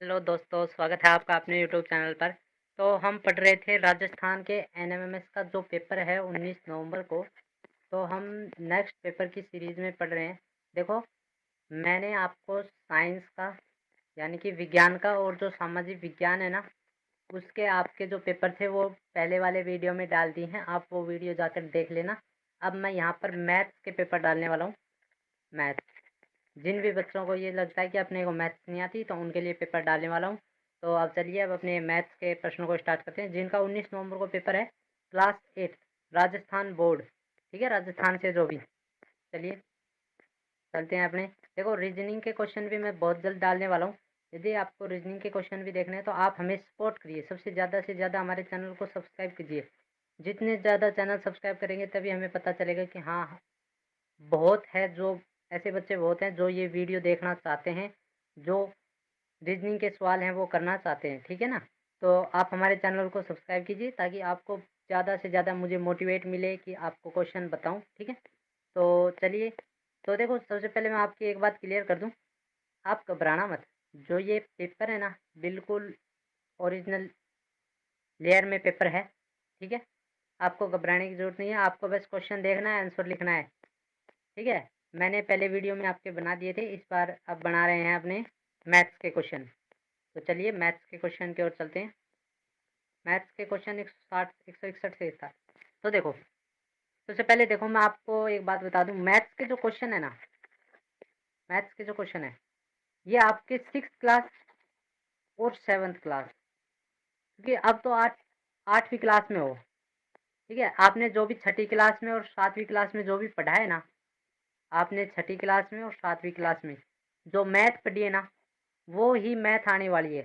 Hello दोस्तों, स्वागत है आपका अपने यूट्यूब चैनल पर। तो हम पढ़ रहे थे राजस्थान के एनएमएमएस का जो पेपर है 19 नवंबर को। तो हम नेक्स्ट पेपर की सीरीज़ में पढ़ रहे हैं। देखो, मैंने आपको साइंस का यानी कि विज्ञान का और जो सामाजिक विज्ञान है ना, उसके आपके जो पेपर थे वो पहले वाले वीडियो में डाल दी हैं। आप वो वीडियो जाकर देख लेना। अब मैं यहाँ पर मैथ्स के पेपर डालने वाला हूँ। मैथ, जिन भी बच्चों को ये लगता है कि अपने को मैथ्स नहीं आती तो उनके लिए पेपर डालने वाला हूँ। तो अब चलिए अब अपने मैथ्स के प्रश्नों को स्टार्ट करते हैं, जिनका 19 नवंबर को पेपर है। क्लास 8 राजस्थान बोर्ड, ठीक है, राजस्थान से जो भी। चलिए चलते हैं अपने। देखो, रीजनिंग के क्वेश्चन भी मैं बहुत जल्द डालने वाला हूँ। यदि आपको रीजनिंग के क्वेश्चन भी देखने हैं तो आप हमें सपोर्ट करिए, सबसे ज़्यादा से ज़्यादा हमारे चैनल को सब्सक्राइब कीजिए। जितने ज़्यादा चैनल सब्सक्राइब करेंगे तभी हमें पता चलेगा कि हाँ, बहुत है जो ऐसे बच्चे बहुत हैं जो ये वीडियो देखना चाहते हैं, जो रीजनिंग के सवाल हैं वो करना चाहते हैं, ठीक है ना। तो आप हमारे चैनल को सब्सक्राइब कीजिए ताकि आपको ज़्यादा से ज़्यादा मुझे मोटिवेट मिले कि आपको क्वेश्चन बताऊं, ठीक है। तो चलिए, तो देखो, सबसे पहले मैं आपकी एक बात क्लियर कर दूं, आप घबराना मत। जो ये पेपर है ना, बिल्कुल ओरिजिनल लेयर में पेपर है, ठीक है। आपको घबराने की ज़रूरत नहीं है, आपको बस क्वेश्चन देखना है, आंसर लिखना है, ठीक है। मैंने पहले वीडियो में आपके बना दिए थे, इस बार अब बना रहे हैं अपने मैथ्स के क्वेश्चन। तो चलिए मैथ्स के क्वेश्चन की ओर चलते हैं। मैथ्स के क्वेश्चन 160 161 से था। तो देखो, सबसे पहले देखो, मैं आपको एक बात बता दूं, मैथ्स के जो क्वेश्चन है ना, मैथ्स के जो क्वेश्चन है, ये आपके 6th क्लास और 7th क्लास, क्योंकि अब तो 8वीं क्लास में हो, ठीक है। आपने जो भी 6ठी क्लास में और 7वीं क्लास में जो भी पढ़ा है ना, आपने 6ठी क्लास में और 7वीं क्लास में जो मैथ पढ़ी है ना, वो ही मैथ आने वाली है,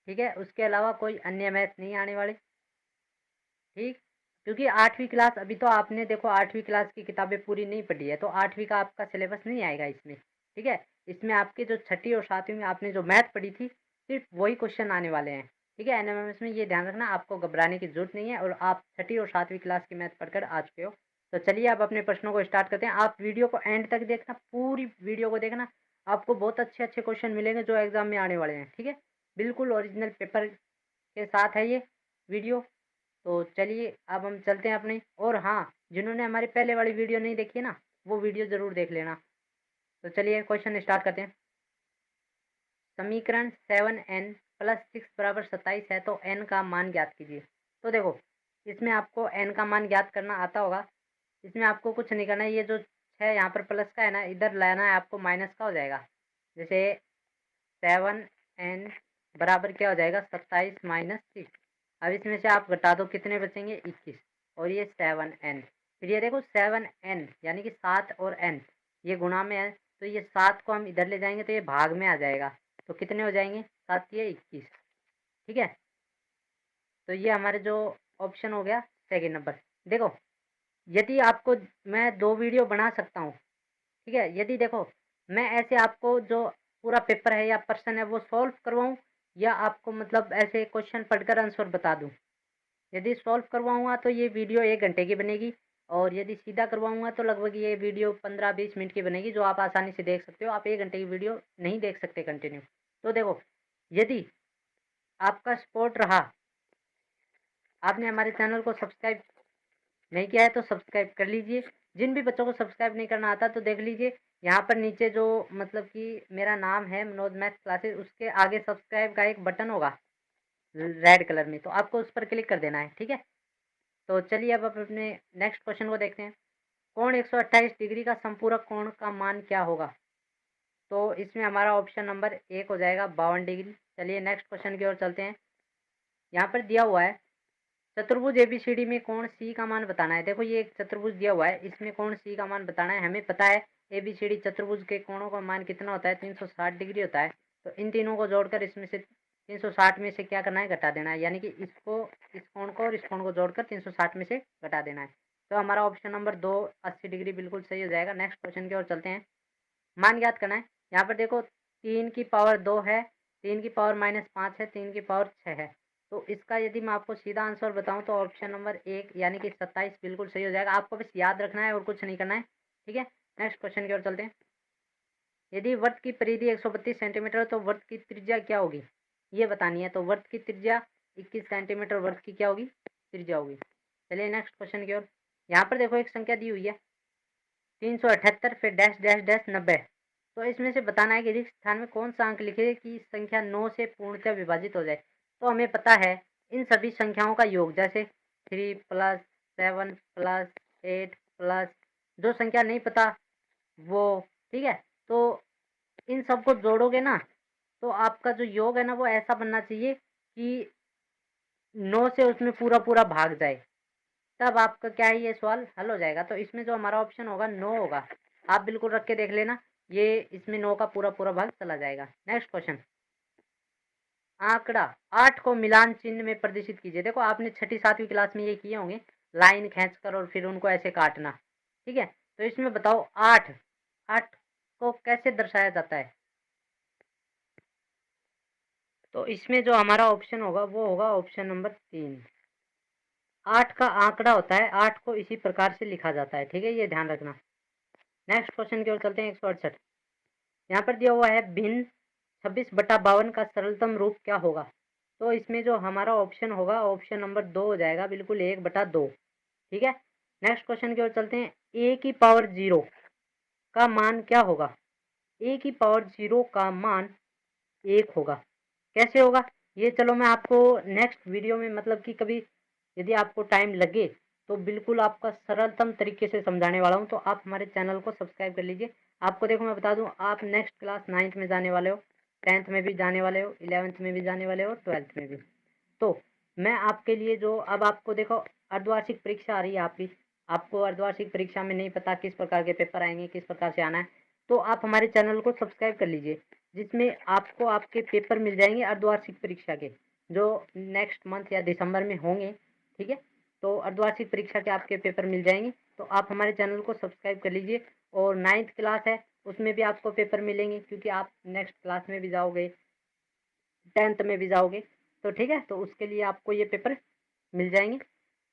ठीक है। उसके अलावा कोई अन्य मैथ नहीं आने वाली, ठीक। क्योंकि 8वीं क्लास अभी तो आपने देखो 8वीं क्लास की किताबें पूरी नहीं पढ़ी है, तो 8वीं का आपका सिलेबस नहीं आएगा इसमें, ठीक है। इसमें आपके जो 6ठी और 7वीं में आपने जो मैथ पढ़ी थी, सिर्फ वही क्वेश्चन आने वाले हैं, ठीक है। एनएमएमएस में ये ध्यान रखना, आपको घबराने की जरूरत नहीं है और आप 6ठी और 7वीं क्लास की मैथ पढ़कर आ चुके हो। तो चलिए अब अपने प्रश्नों को स्टार्ट करते हैं। आप वीडियो को एंड तक देखना, पूरी वीडियो को देखना, आपको बहुत अच्छे अच्छे क्वेश्चन मिलेंगे जो एग्जाम में आने वाले हैं, ठीक है। बिल्कुल ओरिजिनल पेपर के साथ है ये वीडियो। तो चलिए अब हम चलते हैं अपने। और हाँ, जिन्होंने हमारी पहले वाली वीडियो नहीं देखी है ना, वो वीडियो ज़रूर देख लेना। तो चलिए क्वेश्चन स्टार्ट करते हैं। समीकरण 7n+6 = 27 है, तो n का मान ज्ञात कीजिए। तो देखो, इसमें आपको n का मान ज्ञात करना आता होगा। इसमें आपको कुछ नहीं करना है, ये जो 6 यहाँ पर प्लस का है ना, इधर लाना है आपको, माइनस का हो जाएगा। जैसे 7n बराबर क्या हो जाएगा, 27 - 6। अब इसमें से आप घटा दो, कितने बचेंगे, 21। और ये 7n, फिर ये देखो 7n यानी कि 7 और n ये गुणा में है, तो ये 7 को हम इधर ले जाएंगे तो ये भाग में आ जाएगा। तो कितने हो जाएंगे, 7 ये 21, ठीक है। तो ये हमारे जो ऑप्शन हो गया सेकेंड नंबर। देखो, यदि आपको, मैं 2 वीडियो बना सकता हूँ, ठीक है। यदि देखो, मैं ऐसे आपको जो पूरा पेपर है या प्रश्न है वो सॉल्व करवाऊँ, या आपको मतलब ऐसे क्वेश्चन पढ़कर आंसर बता दूँ। यदि सॉल्व करवाऊँगा तो ये वीडियो 1 घंटे की बनेगी, और यदि सीधा करवाऊँगा तो लगभग ये वीडियो 15-20 मिनट की बनेगी, जो आप आसानी से देख सकते हो। आप 1 घंटे की वीडियो नहीं देख सकते कंटिन्यू। तो देखो, यदि आपका सपोर्ट रहा, आपने हमारे चैनल को सब्सक्राइब नहीं किया है तो सब्सक्राइब कर लीजिए। जिन भी बच्चों को सब्सक्राइब नहीं करना आता तो देख लीजिए, यहाँ पर नीचे जो मतलब कि मेरा नाम है मनोज मैथ क्लासेस, उसके आगे सब्सक्राइब का एक बटन होगा रेड कलर में, तो आपको उस पर क्लिक कर देना है, ठीक है। तो चलिए अब अपने नेक्स्ट क्वेश्चन को देखते हैं। कोण 128 डिग्री का संपूरक कोण का मान क्या होगा। तो इसमें हमारा ऑप्शन नंबर 1 हो जाएगा 52 डिग्री। चलिए नेक्स्ट क्वेश्चन की ओर चलते हैं। यहाँ पर दिया हुआ है, चतुर्भुज एबीसीडी में कोण सी का मान बताना है। देखो, ये एक चतुर्भुज दिया हुआ है, इसमें कोण सी का मान बताना है। हमें पता है एबीसीडी चतुर्भुज के कोणों का मान कितना होता है, 360 डिग्री होता है। तो इन तीनों को जोड़कर इसमें से 360 में से क्या करना है, घटा देना है, यानी कि इसको, इस कोण को और इस कोण को जोड़कर 360 में से घटा देना है। तो हमारा ऑप्शन नंबर 2 80 डिग्री बिल्कुल सही हो जाएगा। नेक्स्ट क्वेश्चन की ओर चलते हैं। मान ज्ञात करना है। यहाँ पर देखो, 3 की पावर 2 है, 3 की पावर -5 है, 3 की पावर 6 है। तो इसका यदि मैं आपको सीधा आंसर बताऊं तो ऑप्शन नंबर 1 यानी कि 27 बिल्कुल सही हो जाएगा। आपको बस याद रखना है और कुछ नहीं करना है, ठीक है। नेक्स्ट क्वेश्चन की ओर चलते हैं। यदि वृत्त की परिधि 132 सेंटीमीटर है तो वृत्त की त्रिज्या क्या होगी। ये बतानी है। तो वृत्त की त्रिज्या 21 सेंटीमीटर वृत्त की क्या होगी, त्रिज्या होगी। चलिए नेक्स्ट क्वेश्चन की ओर। यहाँ पर देखो एक संख्या दी हुई है 378 फिर डैश डैश डैश 90। तो इसमें से बताना है कि रिक्त स्थान में कौन सा अंक लिखे कि इस संख्या 9 से पूर्णतः विभाजित हो जाए। तो हमें पता है इन सभी संख्याओं का योग, जैसे 3 प्लस 7 प्लस 8 प्लस, जो संख्या नहीं पता वो, ठीक है। तो इन सबको जोड़ोगे ना तो आपका जो योग है ना वो ऐसा बनना चाहिए कि 9 से उसमें पूरा पूरा भाग जाए, तब आपका क्या है ये सवाल हल हो जाएगा। तो इसमें जो हमारा ऑप्शन होगा 9 होगा। आप बिल्कुल रख के देख लेना, ये इसमें 9 का पूरा पूरा भाग चला जाएगा। नेक्स्ट क्वेश्चन, आंकड़ा 8 को मिलान चिन्ह में प्रदर्शित कीजिए। देखो आपने छठी सातवीं क्लास में ये किए होंगे, लाइन खींचकर और फिर उनको ऐसे काटना, ठीक है। तो इसमें बताओ 8 को कैसे दर्शाया जाता है। तो इसमें जो हमारा ऑप्शन होगा वो होगा ऑप्शन नंबर 3। 8 का आंकड़ा होता है, 8 को इसी प्रकार से लिखा जाता है, ठीक है, ये ध्यान रखना। नेक्स्ट क्वेश्चन की ओर चलते हैं। 168 यहाँ पर दिया हुआ है भिन्न 26/52 का सरलतम रूप क्या होगा। तो इसमें जो हमारा ऑप्शन होगा ऑप्शन नंबर 2 हो जाएगा, बिल्कुल 1/2, ठीक है। नेक्स्ट क्वेश्चन की ओर चलते हैं। ए की पावर 0 का मान क्या होगा। ए की पावर 0 का मान 1 होगा। कैसे होगा ये, चलो मैं आपको नेक्स्ट वीडियो में, मतलब कि कभी यदि आपको टाइम लगे तो बिल्कुल आपका सरलतम तरीके से समझाने वाला हूँ। तो आप हमारे चैनल को सब्सक्राइब कर लीजिए। आपको देखो मैं बता दूँ, आप नेक्स्ट क्लास 9th में जाने वाले हो, 10th में भी जाने वाले हो, 11th में भी जाने वाले हो, 12th में भी। तो मैं आपके लिए जो, अब आपको देखो अर्धवार्षिक परीक्षा आ रही है आपकी, आपको अर्धवार्षिक परीक्षा में नहीं पता किस प्रकार के पेपर आएंगे, किस प्रकार से आना है, तो आप हमारे चैनल को सब्सक्राइब कर लीजिए, जिसमें आपको आपके पेपर मिल जाएंगे अर्धवार्षिक परीक्षा के, जो नेक्स्ट मंथ या दिसंबर में होंगे, ठीक है। तो अर्धवार्षिक परीक्षा के आपके पेपर मिल जाएंगे। तो आप हमारे चैनल को सब्सक्राइब कर लीजिए। और 9th क्लास है उसमें भी आपको पेपर मिलेंगे, क्योंकि आप नेक्स्ट क्लास में भी जाओगे, 10th में भी जाओगे, तो ठीक है। तो उसके लिए आपको ये पेपर मिल जाएंगे।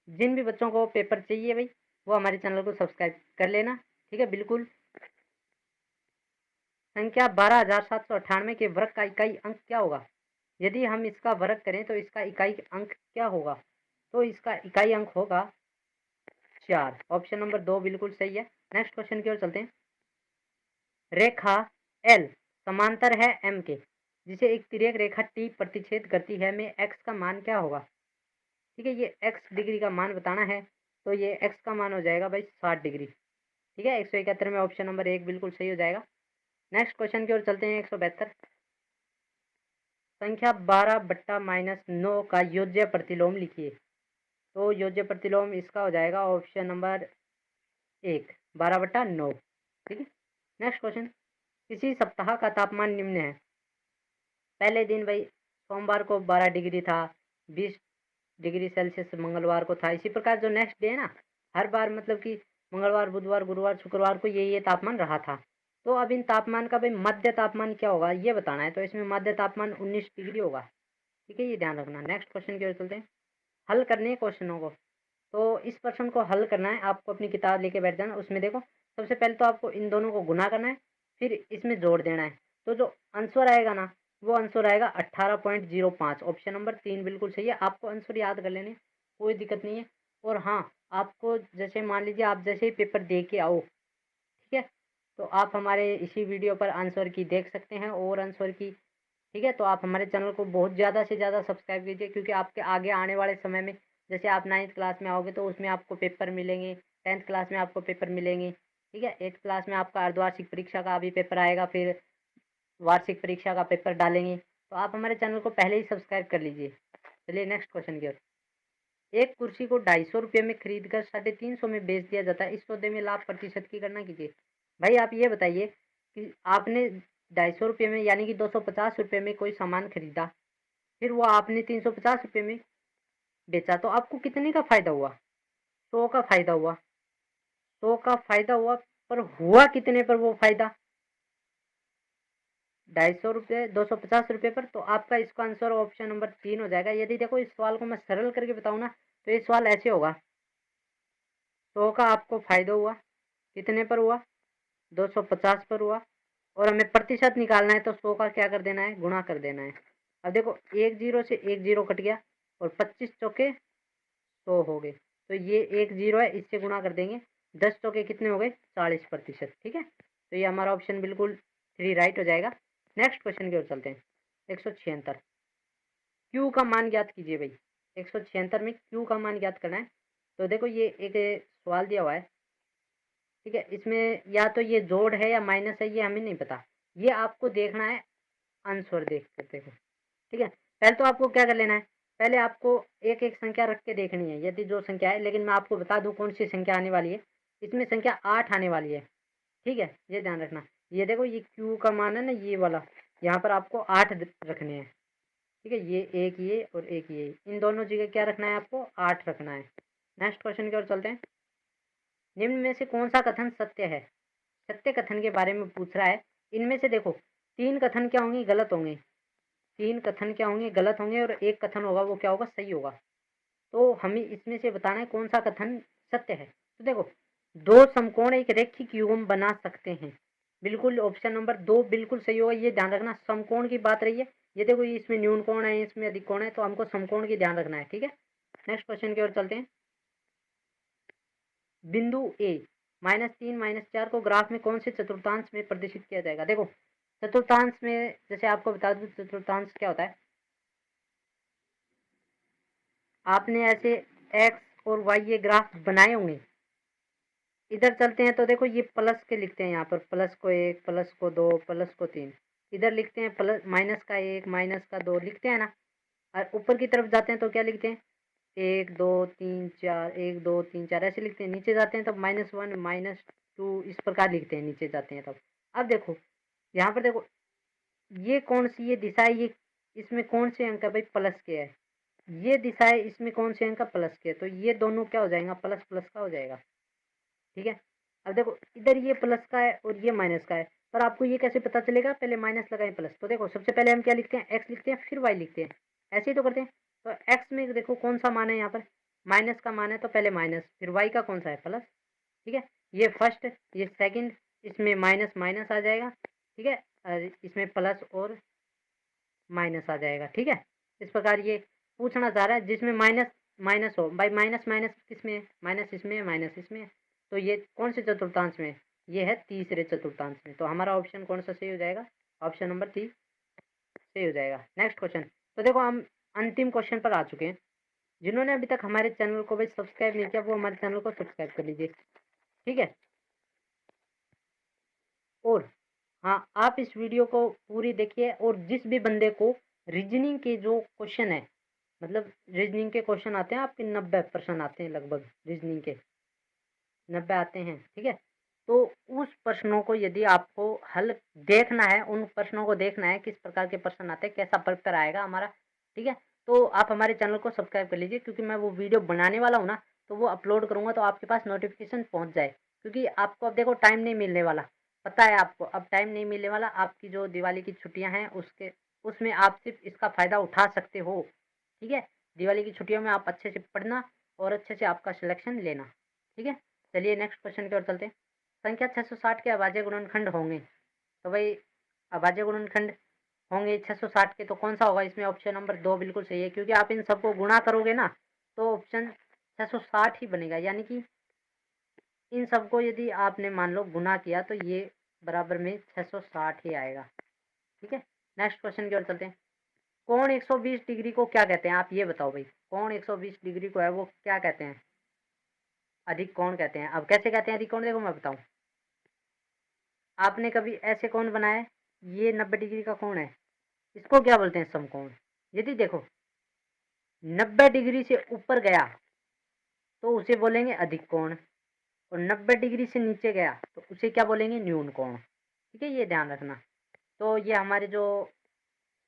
जिन भी बच्चों को पेपर चाहिए भाई, वो हमारे चैनल को सब्सक्राइब कर लेना, ठीक है, बिल्कुल। संख्या 12,798 के वर्ग का इकाई अंक क्या होगा। यदि हम इसका वर्ग करें तो इसका इकाई अंक क्या होगा। तो इसका इकाई अंक होगा 4। ऑप्शन नंबर 2 बिल्कुल सही है। नेक्स्ट क्वेश्चन की ओर चलते हैं। रेखा L समांतर है M के, जिसे एक तिर्यक रेखा T प्रतिच्छेद करती है, में x का मान क्या होगा। ठीक है, ये x डिग्री का मान बताना है। तो ये x का मान हो जाएगा भाई 60 डिग्री, ठीक है। 171 में ऑप्शन नंबर 1 बिल्कुल सही हो जाएगा। नेक्स्ट क्वेश्चन की ओर चलते हैं। 172 संख्या 12/-9 का योज्य प्रतिलोम लिखिए। तो योज्य प्रतिलोम इसका हो जाएगा ऑप्शन नंबर 1, 12/9, ठीक है। नेक्स्ट क्वेश्चन, किसी सप्ताह का तापमान निम्न है। पहले दिन भाई सोमवार को 12 डिग्री था, 20 डिग्री सेल्सियस मंगलवार को था। इसी प्रकार जो नेक्स्ट डे है ना, हर बार मतलब कि मंगलवार, बुधवार, गुरुवार, शुक्रवार को ये तापमान रहा था। तो अब इन तापमान का भाई मध्य तापमान क्या होगा ये बताना है। तो इसमें मध्य तापमान 19 डिग्री होगा, ठीक है, ये ध्यान रखना। नेक्स्ट क्वेश्चन की ओर चलते हैं। हल करने हैं क्वेश्चनों को। तो इस प्रश्न को हल करना है, आपको अपनी किताब लेके बैठ जाना। उसमें देखो सबसे पहले तो आपको इन दोनों को गुना करना है, फिर इसमें जोड़ देना है। तो जो आंसर आएगा ना, वो आंसर आएगा 18.05। ऑप्शन नंबर 3 बिल्कुल सही है। आपको आंसर याद कर लेने, कोई दिक्कत नहीं है। और हाँ, आपको जैसे मान लीजिए आप जैसे ही पेपर दे के आओ, ठीक है, तो आप हमारे इसी वीडियो पर आंसर की देख सकते हैं और आंसर की, ठीक है। तो आप हमारे चैनल को बहुत ज़्यादा से ज़्यादा सब्सक्राइब कीजिए, क्योंकि आपके आगे आने वाले समय में, जैसे आप 9th क्लास में आओगे तो उसमें आपको पेपर मिलेंगे, 10th क्लास में आपको पेपर मिलेंगे, ठीक है। 8th क्लास में आपका अर्धवार्षिक परीक्षा का भी पेपर आएगा, फिर वार्षिक परीक्षा का पेपर डालेंगे। तो आप हमारे चैनल को पहले ही सब्सक्राइब कर लीजिए। चलिए नेक्स्ट क्वेश्चन की ओर। एक कुर्सी को 250 रुपये में खरीद कर 350 में बेच दिया जाता है, इस सौदे में लाभ प्रतिशत की गणना कीजिए। भाई आप ये बताइए कि आपने 250 रुपये में यानी कि 250 रुपये में कोई सामान खरीदा, फिर वो आपने 350 रुपये में बेचा, तो आपको कितने का फायदा हुआ। 100 का फायदा हुआ। 100 का फायदा हुआ, पर हुआ कितने पर वो फायदा। 250 रुपये, 250 रुपये पर। तो आपका इसका आंसर ऑप्शन नंबर 3 हो जाएगा। यदि देखो इस सवाल को मैं सरल करके बताऊँ ना, तो ये सवाल ऐसे होगा। 100 का आपको फायदा हुआ, कितने पर हुआ, 250 पर हुआ, और हमें प्रतिशत निकालना है, तो 100 का क्या कर देना है, गुणा कर देना है। अब देखो एक जीरो से एक जीरो कट गया और 25 चौके 100 हो गए, तो ये एक जीरो है, इससे गुणा कर देंगे, 10 चौके कितने हो गए 40%। ठीक है, तो ये हमारा ऑप्शन बिल्कुल 3 राइट हो जाएगा। नेक्स्ट क्वेश्चन की ओर चलते हैं। 176 क्यू का मान ज्ञात कीजिए भाई। 176 में क्यू का मान ज्ञात करना है। तो देखो ये एक सवाल दिया हुआ है, ठीक है, इसमें या तो ये जोड़ है या माइनस है, ये हमें नहीं पता, ये आपको देखना है आंसर देख कर। देखो ठीक है, पहले तो आपको क्या कर लेना है, पहले आपको एक एक संख्या रख के देखनी है यदि जो संख्या है, लेकिन मैं आपको बता दूं कौन सी संख्या आने वाली है। इसमें संख्या 8 आने वाली है, ठीक है, ये ध्यान रखना। ये देखो ये क्यू का मान है ना, ये वाला, यहाँ पर आपको 8 रखने हैं, ठीक है, ये एक ये और एक ये, इन दोनों जगह क्या रखना है आपको 8 रखना है। नेक्स्ट क्वेश्चन की ओर चलते हैं। निम्न में से कौन सा कथन सत्य है, सत्य कथन के बारे में पूछ रहा है। इनमें से देखो 3 कथन क्या होंगे, गलत होंगे, 3 कथन क्या होंगे, गलत होंगे, और एक कथन होगा वो क्या होगा, सही होगा। तो हमें इसमें से बताना है कौन सा कथन सत्य है। तो देखो 2 समकोण एक रैखिक युग्म बना सकते हैं, बिल्कुल ऑप्शन नंबर 2 बिल्कुल सही होगा। ये ध्यान रखना, समकोण की बात रही है, ये देखो इसमें न्यून कोण है, इसमें अधिक कोण है, तो हमको समकोण की ध्यान रखना है। ठीक है, नेक्स्ट क्वेश्चन की ओर चलते हैं। बिंदु ए -3 -4 को ग्राफ में कौन से चतुर्थांश में प्रदर्शित किया जाएगा। देखो चतुर्थांश में जैसे आपको बता दूं, चतुर्थांश क्या होता है, आपने ऐसे एक्स और वाई ये ग्राफ बनाए होंगे। इधर चलते हैं तो देखो ये प्लस के लिखते हैं, यहाँ पर प्लस को 1, प्लस को 2, प्लस को 3, इधर लिखते हैं प्लस, माइनस का 1, माइनस का 2 लिखते हैं ना। और ऊपर की तरफ जाते हैं तो क्या लिखते हैं, 1 2 3 4, 1 2 3 4 ऐसे लिखते हैं। नीचे जाते हैं तब -1 -2 इस प्रकार लिखते हैं, नीचे जाते हैं तब। अब देखो यहाँ पर देखो ये कौन सी ये दिशा है, ये इसमें कौन से अंक है भाई, प्लस के है। ये दिशा है, इसमें कौन से अंक का प्लस के है, तो ये दोनों क्या हो जाएगा, प्लस प्लस का हो जाएगा। ठीक है, अब देखो इधर ये प्लस का है और ये माइनस का है, पर आपको ये कैसे पता चलेगा, पहले माइनस लगाएं प्लस। तो देखो सबसे पहले हम क्या लिखते हैं, एक्स लिखते हैं, फिर वाई लिखते हैं, ऐसे ही तो करते हैं। तो एक्स में देखो कौन सा मान है, यहाँ पर माइनस का मान है, तो पहले माइनस, फिर वाई का कौन सा है, प्लस। ठीक है, ये फर्स्ट, ये सेकंड, इसमें माइनस माइनस आ जाएगा, ठीक है, और इसमें प्लस और माइनस आ जाएगा। ठीक है, इस प्रकार ये पूछना चाह रहा है जिसमें माइनस माइनस हो, भाई माइनस माइनस किसमें है, माइनस इसमें है, माइनस इसमें है, तो ये कौन से चतुर्थांश में, ये है तीसरे चतुर्थांश में। तो हमारा ऑप्शन कौन सा सही हो जाएगा, ऑप्शन नंबर 3 सही हो जाएगा। Next question. तो देखो हम अंतिम क्वेश्चन पर आ चुके हैं। जिन्होंने अभी तक हमारे चैनल को भाई सब्सक्राइब नहीं किया वो हमारे चैनल को सब्सक्राइब कर लीजिए, ठीक है। और हाँ, आप इस वीडियो को पूरी देखिए, और जिस भी बंदे को रीजनिंग के जो क्वेश्चन है, मतलब रीजनिंग के क्वेश्चन आते हैं आपके 90% आते हैं, लगभग रीजनिंग के 90 आते हैं, ठीक है। तो उस प्रश्नों को यदि आपको हल देखना है, उन प्रश्नों को देखना है किस प्रकार के प्रश्न आते हैं, कैसा पेपर आएगा हमारा, ठीक है, तो आप हमारे चैनल को सब्सक्राइब कर लीजिए, क्योंकि मैं वो वीडियो बनाने वाला हूँ ना, तो वो अपलोड करूँगा तो आपके पास नोटिफिकेशन पहुँच जाए। क्योंकि आपको अब देखो टाइम नहीं मिलने वाला, पता है आपको, अब टाइम नहीं मिलने वाला। आपकी जो दिवाली की छुट्टियाँ हैं उसके उसमें आप सिर्फ इसका फ़ायदा उठा सकते हो, ठीक है। दिवाली की छुट्टियों में आप अच्छे से पढ़ना और अच्छे से आपका सिलेक्शन लेना, ठीक है। चलिए नेक्स्ट क्वेश्चन की ओर चलते हैं। संख्या 660 के अभाज्य गुणनखंड होंगे, तो भाई अभाज्य गुणनखंड होंगे 660 के, तो कौन सा होगा इसमें, ऑप्शन नंबर 2 बिल्कुल सही है, क्योंकि आप इन सबको गुणा करोगे ना तो ऑप्शन 660 ही बनेगा। यानी कि इन सबको यदि आपने मान लो गुना किया तो ये बराबर में 660 ही आएगा, ठीक है। नेक्स्ट क्वेश्चन की ओर चलते हैं। कोण 120 डिग्री को क्या कहते हैं, आप ये बताओ भाई। कोण 120 डिग्री को है वो क्या कहते हैं, अधिक कोण कहते हैं। अब कैसे कहते हैं अधिक कोण, देखो मैं बताऊं। आपने कभी ऐसे कोण बनाए, ये 90 डिग्री का कोण है, इसको क्या बोलते हैं, समकोण। यदि देखो 90 डिग्री से ऊपर गया तो उसे बोलेंगे अधिक कोण, और 90 डिग्री से नीचे गया तो उसे क्या बोलेंगे, न्यून कोण, ठीक है, ये ध्यान रखना। तो ये हमारे जो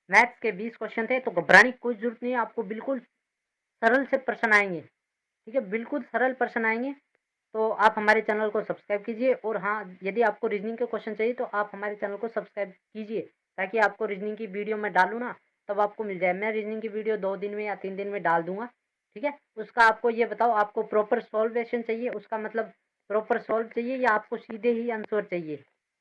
मैथ्स के 20 क्वेश्चन थे, तो घबराने की कोई जरूरत नहीं है, आपको बिल्कुल सरल से प्रश्न आएंगे, ठीक है, बिल्कुल सरल प्रश्न आएंगे। तो आप हमारे चैनल को सब्सक्राइब कीजिए, और हाँ, यदि आपको रीजनिंग के क्वेश्चन चाहिए तो आप हमारे चैनल को सब्सक्राइब कीजिए, ताकि आपको रीजनिंग की वीडियो मैं डालूँ ना तब आपको मिल जाए। मैं रीजनिंग की वीडियो 2 दिन में या 3 दिन में डाल दूंगा, ठीक है। उसका आपको ये बताओ, आपको प्रॉपर सॉल्वेशन चाहिए, उसका मतलब प्रॉपर सॉल्व चाहिए, या आपको सीधे ही आंसर चाहिए,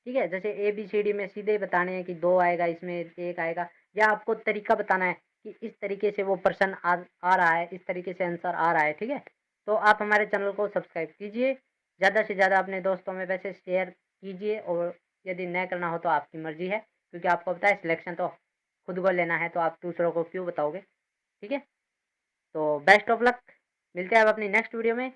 ठीक है। जैसे ABCD में सीधे बताने हैं कि 2 आएगा, इसमें 1 आएगा, या आपको तरीका बताना है कि इस तरीके से वो प्रश्न आ रहा है, इस तरीके से आंसर आ रहा है, ठीक है? तो आप हमारे चैनल को सब्सक्राइब कीजिए, ज़्यादा से ज़्यादा अपने दोस्तों में वैसे शेयर कीजिए, और यदि नहीं करना हो तो आपकी मर्ज़ी है, क्योंकि आपको पता है सिलेक्शन तो खुद को लेना है, तो आप दूसरों को क्यों बताओगे, ठीक है? तो बेस्ट ऑफ लक, मिलते हैं अब अपनी नेक्स्ट वीडियो में।